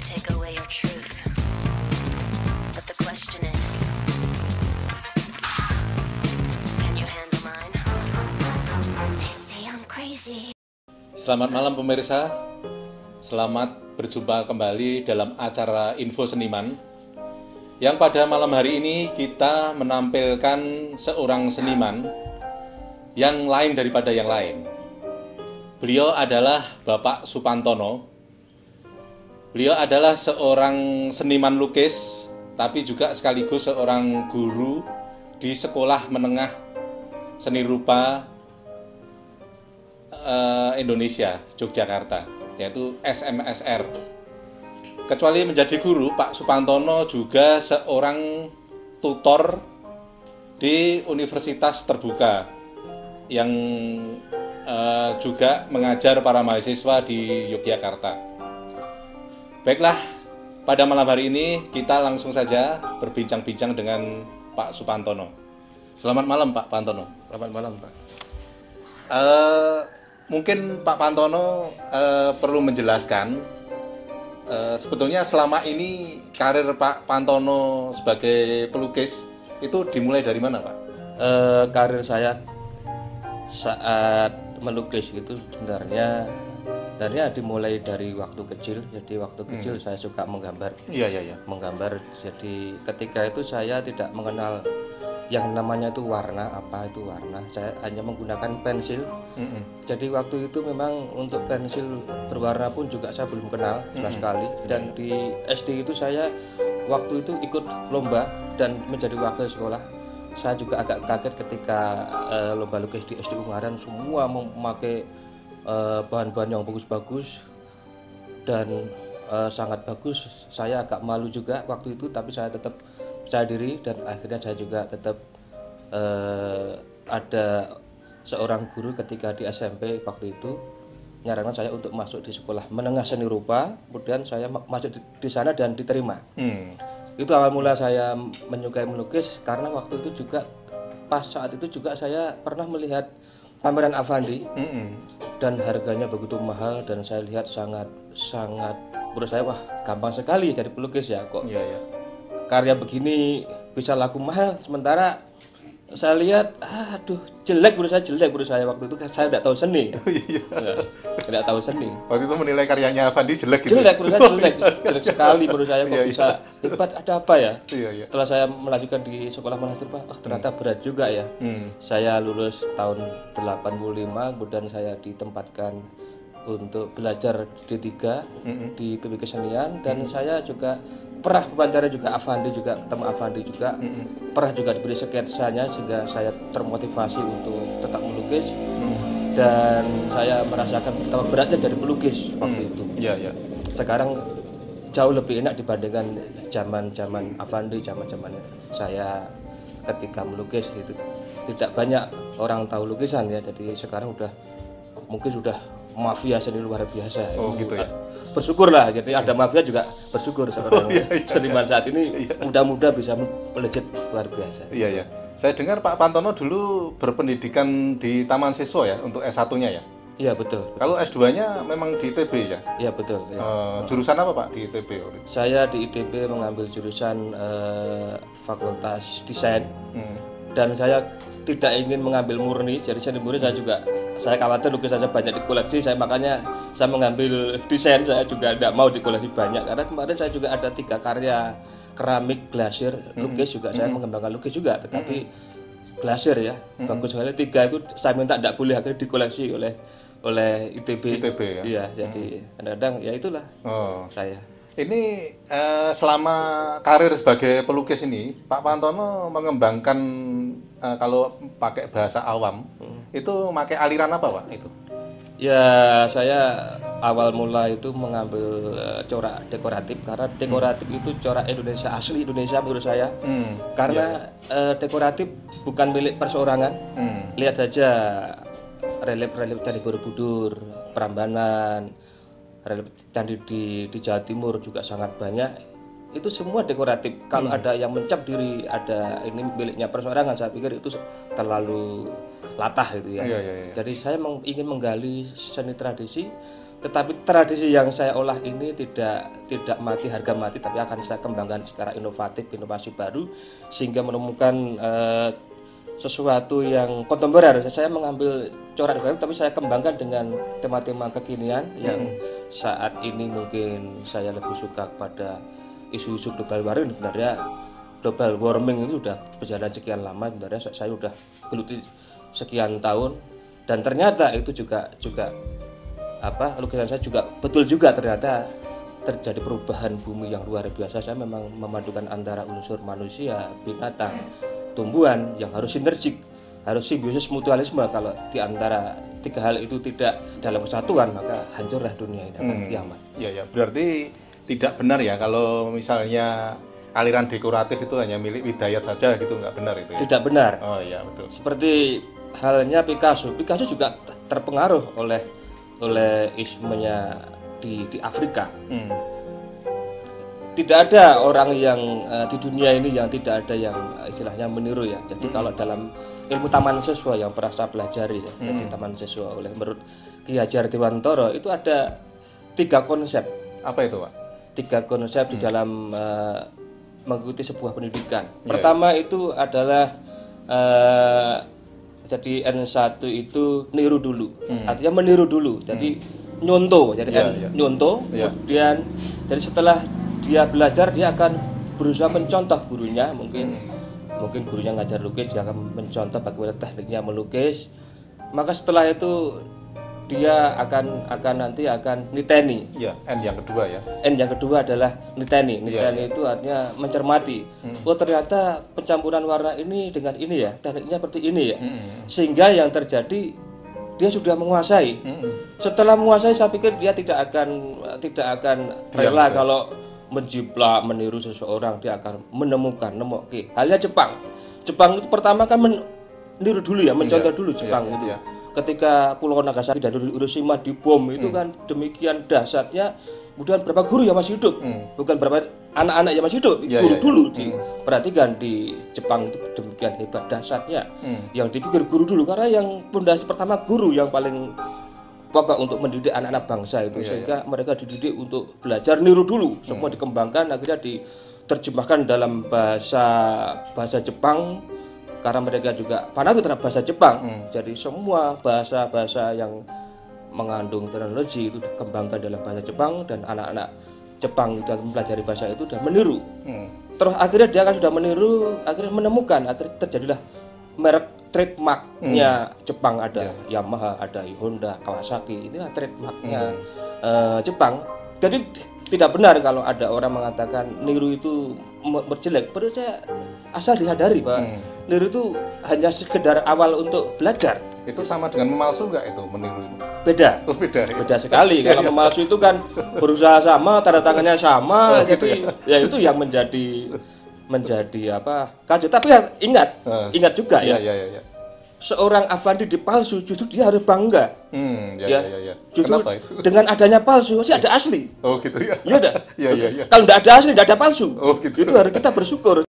take away your truth. But the question is, can you handle mine? They say I'm crazy. Selamat malam pemirsa, selamat berjumpa kembali dalam acara Info Seniman. Yang pada malam hari ini kita menampilkan seorang seniman yang lain daripada yang lain. Beliau adalah Bapak Supantono. Beliau adalah seorang seniman lukis, tapi juga sekaligus seorang guru di Sekolah Menengah Seni Rupa Indonesia, Yogyakarta, yaitu SMSR. Kecuali menjadi guru, Pak Supantono juga seorang tutor di Universitas Terbuka yang juga mengajar para mahasiswa di Yogyakarta. Baiklah, pada malam hari ini kita langsung saja berbincang-bincang dengan Pak Supantono. Selamat malam Pak Pantono. Selamat malam Pak. Mungkin Pak Pantono perlu menjelaskan sebetulnya selama ini karir Pak Pantono sebagai pelukis itu dimulai dari mana Pak? Karir saya saat melukis itu sebenarnya dimulai dari waktu kecil. Jadi waktu kecil saya suka menggambar. Iya. Menggambar. Jadi ketika itu saya tidak mengenal yang namanya itu warna, apa itu warna. Saya hanya menggunakan pensil. Jadi waktu itu memang untuk pensil berwarna pun juga saya belum kenal sama sekali. Dan di SD itu saya waktu itu ikut lomba dan menjadi wakil sekolah. Saya juga agak kaget ketika lomba lukis di SD Ungaran semua memakai bahan-bahan yang bagus-bagus dan sangat bagus. Saya agak malu juga waktu itu, tapi saya tetap percaya diri dan akhirnya saya juga tetap ada seorang guru ketika di SMP waktu itu menyarankan saya untuk masuk di Sekolah Menengah Seni Rupa. Kemudian saya masuk di sana dan diterima. Itu awal mula saya menyukai melukis karena waktu itu juga pas saat itu juga saya pernah melihat pameran Avandi dan harganya begitu mahal dan saya lihat sangat menurut saya wah gampang sekali jadi pelukis ya kok. Karya begini bisa laku mahal, sementara saya lihat aduh jelek menurut saya waktu itu saya tidak tahu seni. Tidak tahu seni. Waktu itu menilai karyanya Avandi jelek gitu. Jelek menurut saya, jelek sekali menurut saya kok bisa hebat, ada apa ya? Setelah saya melanjutkan di Sekolah Menengah Seni Rupa, ternyata berat juga ya. Saya lulus tahun 85, kemudian saya ditempatkan untuk belajar D3 di PB Kesenian dan saya juga pernah wawancara juga Avandi juga ketemu Avandi juga pernah juga diberi sketsanya sehingga saya termotivasi untuk tetap melukis dan saya merasakan betapa beratnya jadi pelukis waktu itu. Sekarang jauh lebih enak dibandingkan zaman Avandi, zaman saya ketika melukis itu tidak banyak orang tahu lukisan ya, jadi sekarang mungkin sudah mafia seni luar biasa. Gitu ya. Bersyukurlah, jadi ada mafia juga bersyukur sebenarnya. Seniman saat ini muda-muda bisa melejit luar biasa. Iya. Saya dengar Pak Pantono dulu berpendidikan di Taman Siswa ya untuk S1-nya ya? Iya betul. Kalau S2-nya memang di ITB ya? Iya betul. Ya. Jurusan apa Pak di ITB? Saya di ITB mengambil jurusan Fakultas Desain dan saya tidak ingin mengambil murni, jadi seni murni saya khawatir lukisan saya banyak dikoleksi, makanya saya mengambil desain. Saya juga tidak mau dikoleksi banyak karena kemarin saya juga ada 3 karya keramik glasir lukis juga saya mengembangkan lukis juga, tetapi glasir ya bagus sekali. 3 itu saya minta tidak boleh akhirnya dikoleksi oleh ITB ya? Iya, jadi kadang-kadang ya itulah saya. Ini selama karir sebagai pelukis ini, Pak Pantono mengembangkan kalau pakai bahasa awam, itu pakai aliran apa Pak itu? Ya, saya awal mula itu mengambil corak dekoratif karena dekoratif itu corak Indonesia, asli Indonesia menurut saya. Karena dekoratif bukan milik perseorangan. Lihat saja relief-relief Candi Borobudur, Prambanan, relief candi di Jawa Timur juga sangat banyak. Itu semua dekoratif. Kalau ada yang mencap diri ada ini miliknya perseorangan, saya pikir itu terlalu latah gitu ya. Jadi saya ingin menggali seni tradisi Tetapi tradisi yang saya olah ini tidak mati harga mati, tapi akan saya kembangkan secara inovatif, inovasi baru, sehingga menemukan sesuatu yang kontemporer. Saya mengambil corak baru, tapi saya kembangkan dengan tema-tema kekinian yang saat ini mungkin saya lebih suka pada isu-isu global warming. Sebenarnya global warming itu sudah berjalan sekian lama, sebenarnya saya sudah geluti sekian tahun, dan ternyata itu juga lukisan saya juga betul juga, ternyata terjadi perubahan bumi yang luar biasa. Saya memang memadukan antara unsur manusia, binatang, tumbuhan yang harus sinergik, harus simbiosis mutualisme. Kalau di antara tiga hal itu tidak dalam kesatuan, maka hancurlah dunia ini, akan kiamat. Iya, berarti tidak benar ya kalau misalnya aliran dekoratif itu hanya milik Widayat saja gitu, nggak benar itu ya? Tidak benar. Oh iya, betul. Seperti halnya Picasso juga terpengaruh oleh ismenya di Afrika. Tidak ada orang yang di dunia ini yang tidak ada yang istilahnya meniru ya. Jadi kalau dalam ilmu taman siswa yang pernah saya pelajari ya, jadi taman siswa menurut Ki Hajar Dewantara itu ada 3 konsep. Apa itu, Pak? 3 konsep di dalam mengikuti sebuah pendidikan. Pertama itu adalah jadi N1 itu niru dulu, artinya meniru dulu. Jadi nyontoh, jadi nyontoh. Kemudian jadi setelah dia belajar, dia akan berusaha mencontoh gurunya. Mungkin gurunya ngajar lukis, dia akan mencontoh bagaimana tekniknya melukis. Maka setelah itu dia akan niteni. Ya, N yang kedua ya. N yang kedua adalah niteni. Niteni itu artinya mencermati. Oh, ternyata pencampuran warna ini dengan ini ya, tekniknya seperti ini ya. Sehingga yang terjadi dia sudah menguasai. Setelah menguasai, saya pikir dia tidak akan rela kalau menjiplak, meniru seseorang. Dia akan menemukan. Halnya Jepang itu pertama kan meniru dulu ya, mencontoh dulu Jepang itu. Ketika Pulau Nagasaki dan Hiroshima dibom itu kan demikian dahsyatnya. Kemudian berapa guru yang masih hidup, bukan berapa anak-anak yang masih hidup, guru dulu diperhatikan di Jepang itu demikian hebat dahsyatnya. Yang dipikir guru dulu, karena yang pondasi pertama guru yang paling pokok untuk mendidik anak-anak bangsa itu, sehingga mereka dididik untuk belajar niru dulu. Semua dikembangkan, akhirnya diterjemahkan dalam bahasa Jepang, karena mereka juga fanatik terhadap bahasa Jepang. Jadi semua bahasa-bahasa yang mengandung teknologi itu dikembangkan dalam bahasa Jepang, dan anak-anak Jepang sudah mempelajari bahasa itu dan meniru. Terus akhirnya dia kan sudah meniru, akhirnya menemukan, akhirnya terjadilah merek trademarknya Jepang, ada Yamaha, ada Honda, Kawasaki. Inilah trademarknya Jepang. Jadi tidak benar kalau ada orang mengatakan niru itu berjelek. Perlu saya asal disadari bahwa niru itu hanya sekedar awal untuk belajar. Itu sama dengan memalsu nggak itu, meniru? Beda. Oh, beda. Beda sekali. Kalau memalsu itu kan berusaha sama, tanda tangannya sama, jadi ya itu yang menjadi kacau. Tapi ya, ingat juga ya. Seorang Affandi dipalsu, justru dia harus bangga. Justru kenapa itu? Dengan adanya palsu, masih ada asli. Oh gitu ya. Iya. Iya. Kalau tidak ada asli, tidak ada palsu. Oh gitu. Itu harus kita bersyukur.